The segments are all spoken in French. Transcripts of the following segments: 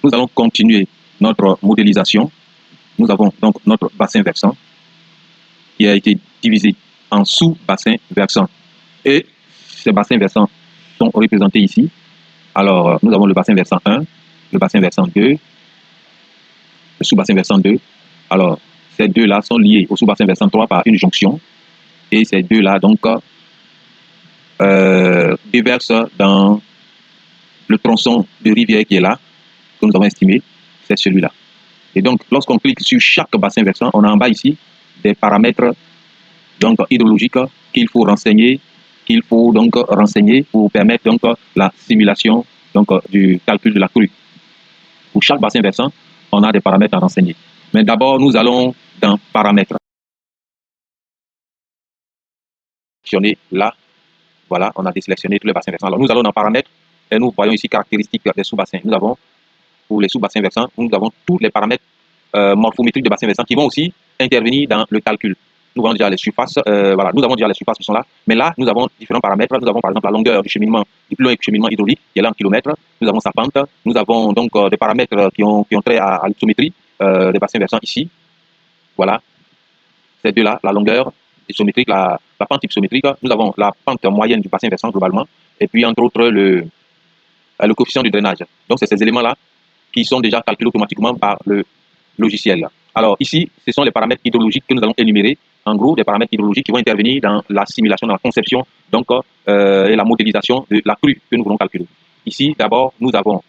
nous allons continuer notre modélisation. Nous avons donc notre bassin versant qui a été divisé en sous-bassins versants. Et ces bassins versants sont représentés ici. Alors, nous avons le bassin versant 1, le bassin versant 2, le sous-bassin versant 2. Alors, ces deux-là sont liés au sous-bassin versant 3 par une jonction. Et ces deux-là, donc, déversent dans le tronçon de rivière qui est là, que nous avons estimé, c'est celui-là. Et donc, lorsqu'on clique sur chaque bassin versant, on a en bas ici des paramètres donc, hydrologiques qu'il faut renseigner, pour permettre donc, la simulation donc, du calcul de la crue. Pour chaque bassin versant, on a des paramètres à renseigner. Mais d'abord, nous allons dans paramètres. Là, voilà, on a désélectionné tous les bassins versants. Alors, nous allons dans paramètres et nous voyons ici caractéristiques des sous-bassins. Nous avons, pour les sous-bassins versants, nous avons tous les paramètres morphométriques de bassins versants qui vont aussi intervenir dans le calcul. Nous avons déjà les surfaces, voilà, nous avons déjà les surfaces qui sont là. Mais là, nous avons différents paramètres. Nous avons par exemple la longueur du cheminement, du plus long cheminement hydraulique, qui est là en kilomètres. Nous avons sa pente. Nous avons donc des paramètres qui ont trait à l'hypsométrie des bassins versants ici. Voilà, ces deux-là, la longueur hypsométrique, la pente hypsométrique. Nous avons la pente moyenne du bassin versant globalement. Et puis, entre autres, le coefficient du drainage. Donc, c'est ces éléments-là qui sont déjà calculés automatiquement par le logiciel. Alors, ici, ce sont les paramètres hydrologiques que nous allons énumérer. En gros, des paramètres hydrologiques qui vont intervenir dans la simulation, dans la conception donc, et la modélisation de la crue que nous voulons calculer. Ici, d'abord, nous avons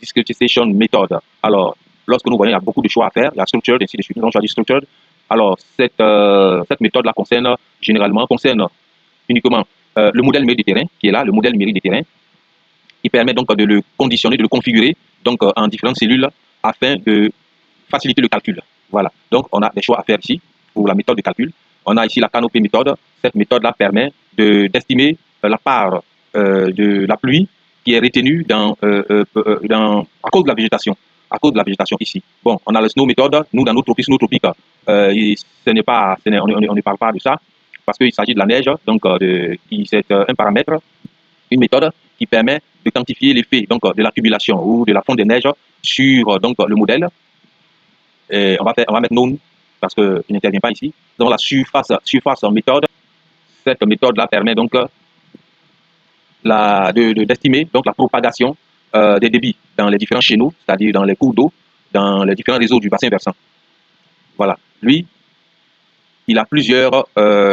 discretization method. Alors, lorsque nous voyons, il y a beaucoup de choix à faire. Il y a structured, ainsi de suite. Nous allons choisir structured. Alors, cette méthode-là concerne uniquement le modèle numérique des terrains, qui est là, le modèle numérique des terrains, qui permet donc de le conditionner, de le configurer donc, en différentes cellules afin de faciliter le calcul. Voilà. Donc, on a des choix à faire ici pour la méthode de calcul. On a ici la canopée méthode. Cette méthode-là permet d'estimer la part de la pluie qui est retenue à cause de la végétation. À cause de la végétation ici. Bon, on a le snow méthode. Nous, dans nos tropiques, on ne parle pas de ça parce qu'il s'agit de la neige. Donc, c'est un paramètre, une méthode qui permet de quantifier l'effet de l'accumulation ou de la fonte des neiges sur donc, le modèle. Et on va mettre known parce qu'il n'intervient pas ici. Donc la surface méthode, cette méthode-là permet donc d'estimer donc la propagation des débits dans les différents chéneaux, c'est-à-dire dans les cours d'eau, dans les différents réseaux du bassin versant. Voilà. Lui, il a plusieurs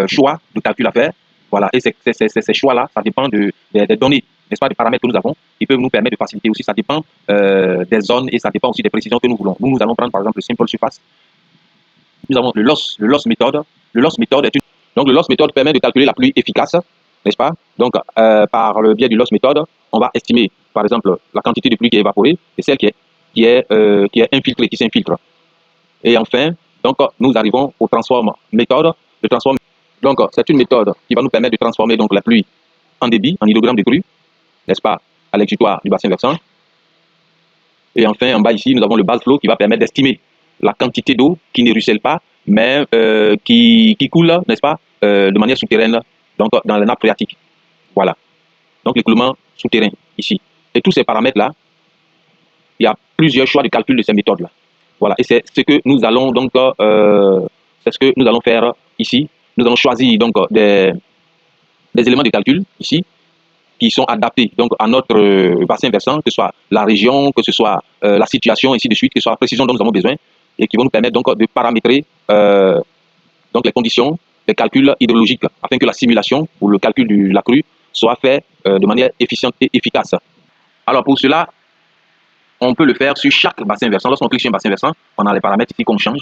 choix de calcul à faire. Voilà. Et ces choix-là, ça dépend des données, n'est-ce pas, des paramètres que nous avons, qui peuvent nous permettre de faciliter aussi. Ça dépend des zones et ça dépend aussi des précisions que nous voulons. Nous allons prendre par exemple le simple surface. Nous avons le loss méthode. Le loss méthode donc le loss méthode permet de calculer la pluie efficace, n'est-ce pas? Donc par le biais du loss méthode, on va estimer par exemple la quantité de pluie qui est évaporée et celle qui est infiltrée, qui s'infiltre. Et enfin, donc nous arrivons au transform méthode. Donc c'est une méthode qui va nous permettre de transformer donc la pluie en débit, en hydrogramme de crue, n'est-ce pas, à l'exutoire du bassin versant. Et enfin, en bas ici, nous avons le base flow qui va permettre d'estimer la quantité d'eau qui ne ruisselle pas, mais qui coule, n'est-ce pas, de manière souterraine, donc dans les nappes phréatiques. Voilà. Donc l'écoulement souterrain ici. Et tous ces paramètres-là, il y a plusieurs choix de calcul de ces méthodes-là. Voilà. Et c'est ce que nous allons donc, c'est ce que nous allons faire ici. Nous allons choisir donc des éléments de calcul ici qui sont adaptés donc à notre bassin versant, que ce soit la région, que ce soit la situation, ainsi de suite, que ce soit la précision dont nous avons besoin, et qui vont nous permettre donc de paramétrer donc les conditions, les calculs hydrologiques, afin que la simulation ou le calcul de la crue soit fait de manière efficiente et efficace. Alors pour cela, on peut le faire sur chaque bassin versant. Lorsqu'on clique sur un bassin versant, on a les paramètres ici qu'on change.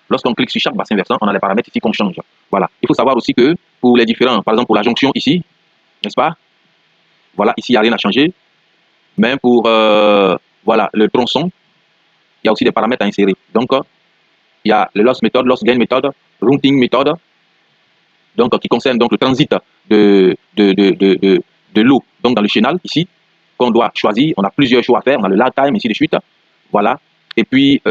Lorsqu'on clique sur chaque bassin versant, on a les paramètres ici qu'on change. Voilà. Il faut savoir aussi que pour les différents, par exemple pour la jonction ici, n'est-ce pas? Voilà, ici, il n'y a rien à changer. Mais pour voilà, le tronçon, il y a aussi des paramètres à insérer. Donc, il y a le loss method, loss gain method, routing method, donc, qui concerne donc, le transit de l'eau dans le chénal, ici, qu'on doit choisir. On a plusieurs choix à faire. On a le lag time, ainsi de suite. Voilà. Et puis,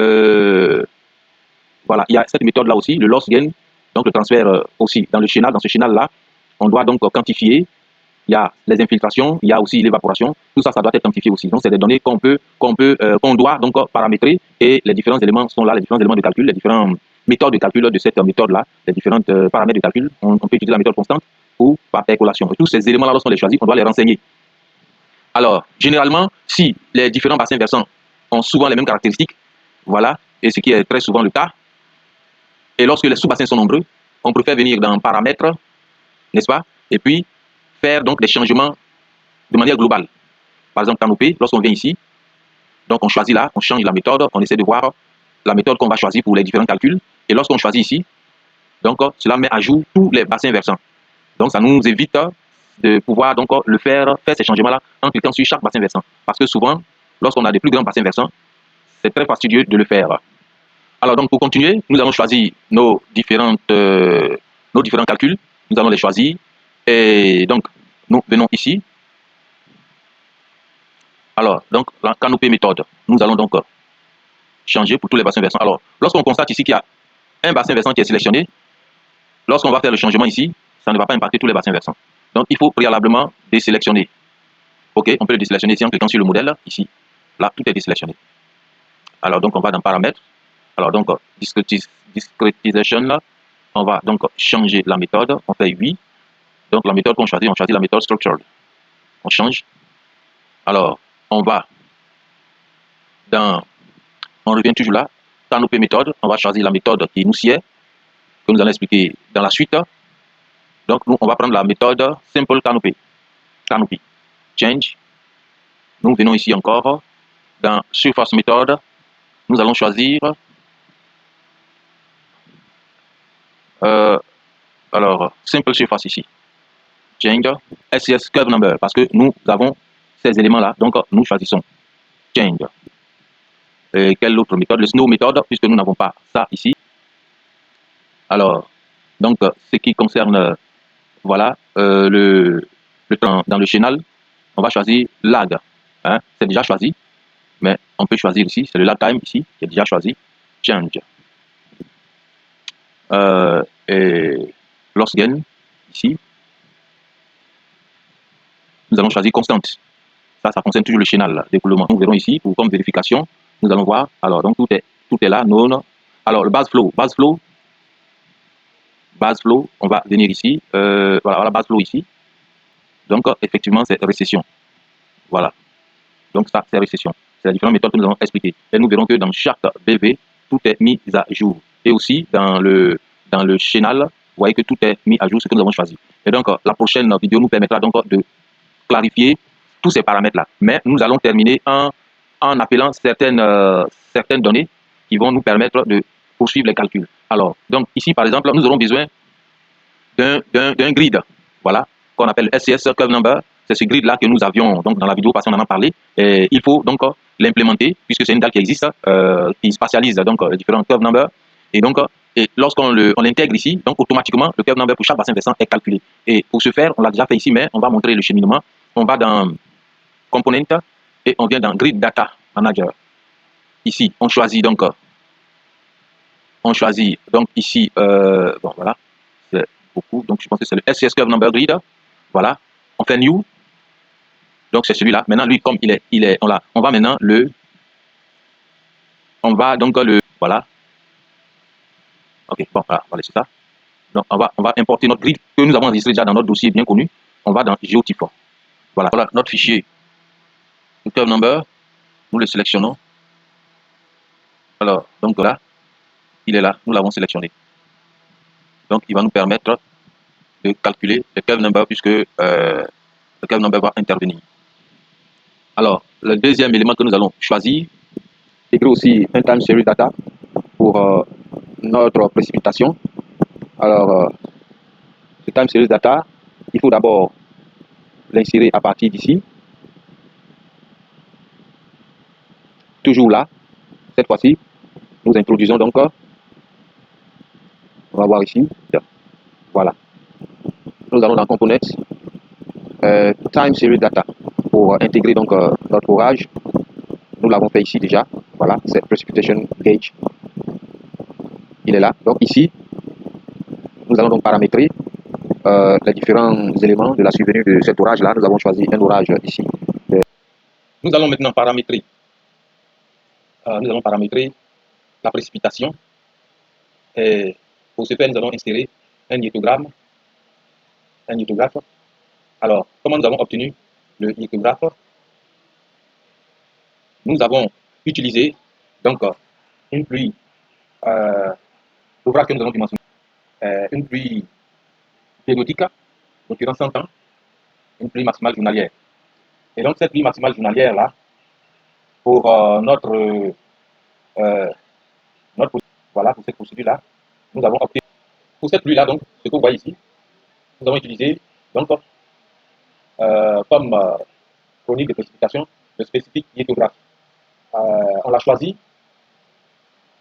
voilà, il y a cette méthode-là aussi, le loss gain, donc le transfert aussi dans le chénal. Dans ce chénal-là, on doit donc quantifier il y a les infiltrations, il y a aussi l'évaporation. Tout ça, ça doit être quantifié aussi. Donc, c'est des données qu'on doit donc paramétrer et les différents éléments sont là, les différents éléments de calcul, les différentes méthodes de calcul de cette méthode-là, les différents paramètres de calcul. On peut utiliser la méthode constante ou par percolation. Et tous ces éléments-là, lorsqu'on les choisit, on doit les renseigner. Alors, généralement, si les différents bassins versants ont souvent les mêmes caractéristiques, voilà, et ce qui est très souvent le cas, et lorsque les sous-bassins sont nombreux, on préfère venir dans paramètres, n'est-ce pas, et puis faire donc des changements de manière globale. Par exemple, canopée, lorsqu'on vient ici, donc on choisit là, on change la méthode, on essaie de voir la méthode qu'on va choisir pour les différents calculs, et lorsqu'on choisit ici, donc cela met à jour tous les bassins versants. Donc ça nous évite de pouvoir donc faire ces changements-là en cliquant sur chaque bassin versant. Parce que souvent, lorsqu'on a des plus grands bassins versants, c'est très fastidieux de le faire. Alors donc pour continuer, nous allons choisir nos différents calculs. Nous allons les choisir. Et donc, nous venons ici. Alors, donc, la canopée méthode, nous allons donc changer pour tous les bassins versants. Alors, lorsqu'on constate ici qu'il y a un bassin versant qui est sélectionné, lorsqu'on va faire le changement ici, ça ne va pas impacter tous les bassins versants. Donc, il faut préalablement désélectionner. OK, on peut le désélectionner ici en cliquant sur le modèle. Ici, là, tout est désélectionné. Alors, donc, on va dans paramètres. Alors, donc, discretization, là, on va donc changer la méthode. On fait 8. Donc, la méthode qu'on choisit, on choisit la méthode structured. On change. Alors, on va on revient toujours là, canopée méthode. On va choisir la méthode qui nous sied, que nous allons expliquer dans la suite. Donc, nous, on va prendre la méthode simple canopée. Canopy. Change. Nous venons ici encore dans surface méthode. Nous allons choisir alors simple surface ici. Change. SCS curve number parce que nous avons ces éléments-là. Donc, nous choisissons change. Et quelle autre méthode? Le snow méthode puisque nous n'avons pas ça ici. Alors, donc, ce qui concerne voilà, le temps dans le chenal, on va choisir lag. Hein, c'est déjà choisi, mais on peut choisir ici, c'est le lag time ici, qui est déjà choisi. Change. Et loss gain, ici, nous allons choisir constante. Ça concerne toujours le chenal d'écoulement. Nous verrons ici, pour comme vérification, nous allons voir. Alors, donc tout est là, non. Alors, le base flow, on va venir ici. Voilà, base flow ici. Donc, effectivement, c'est récession. Voilà. Donc, ça, c'est récession. C'est la différente méthode que nous allons expliquer. Et nous verrons que dans chaque BV, tout est mis à jour. Et aussi, dans le chenal, vous voyez que tout est mis à jour, ce que nous avons choisi. Et donc, la prochaine vidéo nous permettra donc de clarifier tous ces paramètres-là. Mais nous allons terminer en appelant certaines données qui vont nous permettre de poursuivre les calculs. Alors, donc ici, par exemple, nous aurons besoin d'un grid, voilà, qu'on appelle SCS Curve Number. C'est ce grid-là que nous avions, donc dans la vidéo passée, on en a parlé. Et il faut donc l'implémenter, puisque c'est une dalle qui existe, qui spatialise donc les différents curve numbers. Et donc, lorsqu'on l'intègre ici, donc automatiquement, le curve number pour chaque bassin versant est calculé. Et pour ce faire, on l'a déjà fait ici, mais on va montrer le cheminement. On va dans Component et on vient dans Grid Data Manager. Ici, on choisit donc ici, bon voilà, c'est beaucoup. Donc je pense que c'est le SCS Curve Number Grid. Voilà, on fait New. Donc c'est celui-là. Maintenant, lui, comme on va maintenant voilà. Ok, bon, voilà, on va laisser ça. Donc on va importer notre grid que nous avons enregistré déjà dans notre dossier bien connu. On va dans GeoType. Voilà, notre fichier. Le curve number, nous le sélectionnons. Alors, donc là, il est là, nous l'avons sélectionné. Donc il va nous permettre de calculer le curve number puisque le curve number va intervenir. Alors, le deuxième élément que nous allons choisir, écrit aussi un time series data pour notre précipitation. Alors, le time series data, il faut d'abord l'insérer à partir d'ici. Toujours là, cette fois-ci, nous introduisons donc, on va voir ici, voilà. Nous allons dans Components, Time Series Data, pour intégrer donc notre orage. Nous l'avons fait ici déjà, voilà, c'est Precipitation Gauge. Il est là, donc ici, nous allons donc paramétrer les différents éléments de la survenue de cet orage-là. Nous avons choisi un orage ici. Nous allons maintenant paramétrer, la précipitation. Et pour ce faire, nous allons insérer un hiétogramme, Alors, comment nous avons obtenu le hiétographe? Nous avons utilisé donc une pluie, l'ouvrage que nous avons dimensionné, une pluie périodique, donc durant 100 ans, une pluie maximale journalière. Et donc, cette pluie maximale journalière-là, pour voilà, pour cette procédure-là, nous avons opté pour cette pluie-là, donc, ce que vous voyez ici, nous avons utilisé donc, comme chronique de précipitation le spécifique hiétographe. On l'a choisi,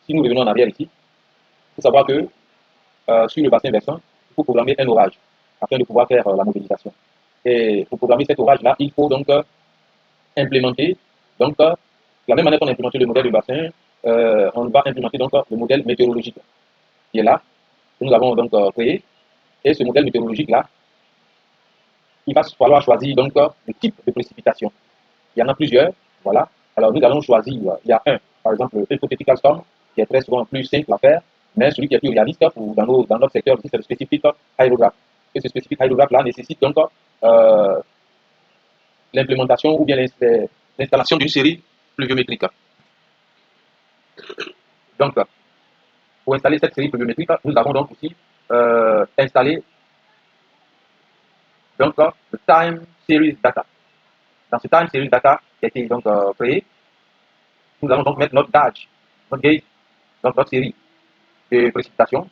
si nous revenons en arrière ici, il faut savoir que sur le bassin versant, il faut programmer un orage afin de pouvoir faire la modélisation. Et pour programmer cet orage-là, il faut donc implémenter, donc, de la même manière qu'on a implémenté le modèle du bassin, on va implémenter donc le modèle météorologique qui est là, que nous avons donc créé. Et ce modèle météorologique-là, il va falloir choisir donc le type de précipitation. Il y en a plusieurs, voilà. Alors nous allons choisir, il y a un, par exemple, le hypothetical storm, qui est très souvent plus simple à faire, mais celui qui est plus réaliste pour, dans notre secteur aussi, c'est le spécifique hydrographe. Et ce spécifique hydrographe-là nécessite donc l'implémentation ou bien l'installation d'une série pluviométrique. Donc, pour installer cette série pluviométrique, nous avons donc aussi installé donc, le Time Series Data. Dans ce Time Series Data qui a été donc créé, nous allons donc mettre notre gauge, donc notre série de précipitations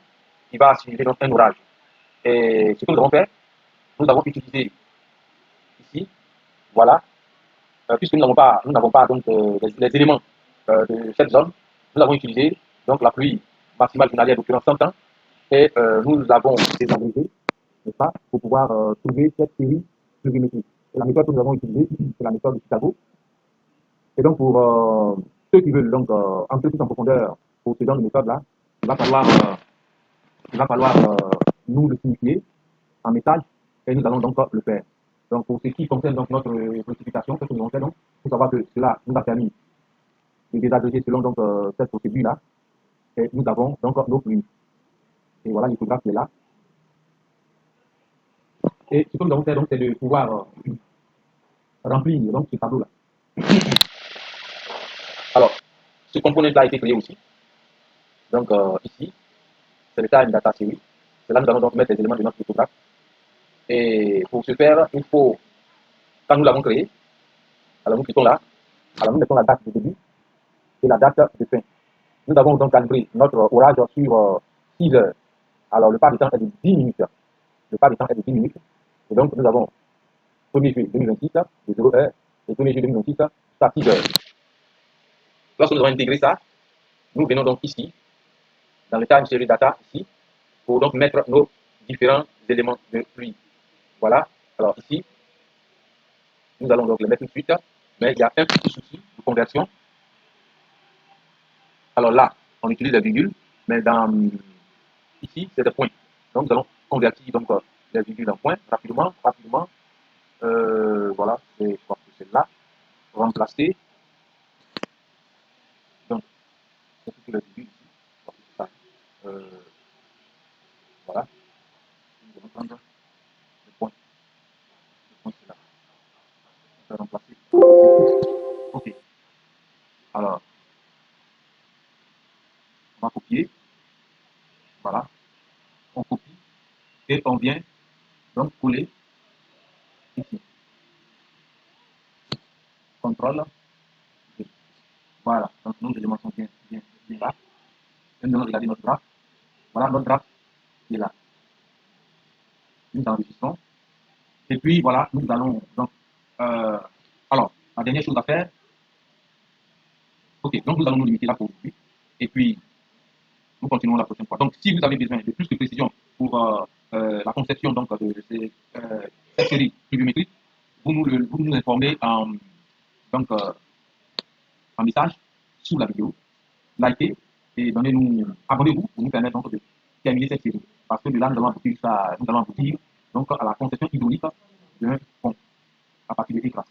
qui va assurer donc un orage. Et ce que nous avons fait, nous avons utilisé ici, voilà, puisque nous n'avons pas donc les éléments de cette zone, nous avons utilisé donc la pluie maximale journalière d'occurrence 100 ans et nous avons désagrégé, n'est-ce pas, pour pouvoir trouver cette série pluviométrique. Et la méthode que nous avons utilisée, c'est la méthode de Chicago. Et donc pour ceux qui veulent donc entrer plus en profondeur pour ce genre de méthode-là, il va falloir nous le signifier en message et nous allons donc le faire. Donc pour ce qui concerne donc notre précipitation, ce que nous avons fait donc, il faut savoir que cela nous a permis de désagréger selon donc cette procédure-là. Et nous avons donc nos pluies. Et voilà l'hypographe qui est là. Et ce que nous avons fait donc, c'est de pouvoir remplir donc ce tableau-là. Alors, ce component-là a été créé aussi. Donc ici, c'est le time data series. C'est là que nous allons donc mettre les éléments de notre photographe. Et pour ce faire, il faut, quand nous l'avons créé, alors nous cliquons là, alors nous mettons la date de début et la date de fin. Nous avons donc calibré notre orage sur 6 heures. Alors le pas de temps est de 10 minutes. Le pas de temps est de 10 minutes. Et donc nous avons 1er juillet 2026 de 0 heure et 1er juillet 2026 à 6 heures. Lorsque nous avons intégré ça, nous venons donc ici, dans le time series data, ici, pour donc mettre nos différents éléments de pluie. Voilà. Alors ici, nous allons donc les mettre tout de suite, mais il y a un petit souci de conversion. Alors là, on utilise les virgules, mais ici, c'est des points. Donc nous allons convertir donc, les virgules en points rapidement. Voilà, je crois que c'est là. Remplacer. Donc, c'est toutes les virgules ici. Voilà. Nous allons prendre le point. Le point, c'est là. On va remplacer. OK. Alors, on va copier. Voilà. On copie. Et on vient donc coller ici. Contrôle. Voilà. Donc, nos éléments sont bien là. Et nous allons regarder notre graphe. Voilà notre graphe qui est là. Nous enregistrons. Et puis, voilà, nous allons donc. Alors, la dernière chose à faire. OK, donc nous allons nous limiter là pour aujourd'hui. Et puis, nous continuons la prochaine fois. Donc, si vous avez besoin de plus de précision pour la conception donc, de cette série pluviométrique, vous nous informez donc, en message sous la vidéo. Likez et abonnez-vous pour nous permettre donc, de terminer cette série. Parce que de là, nous allons aboutir donc à la conception hydraulique d'un pont à partir de E-Class.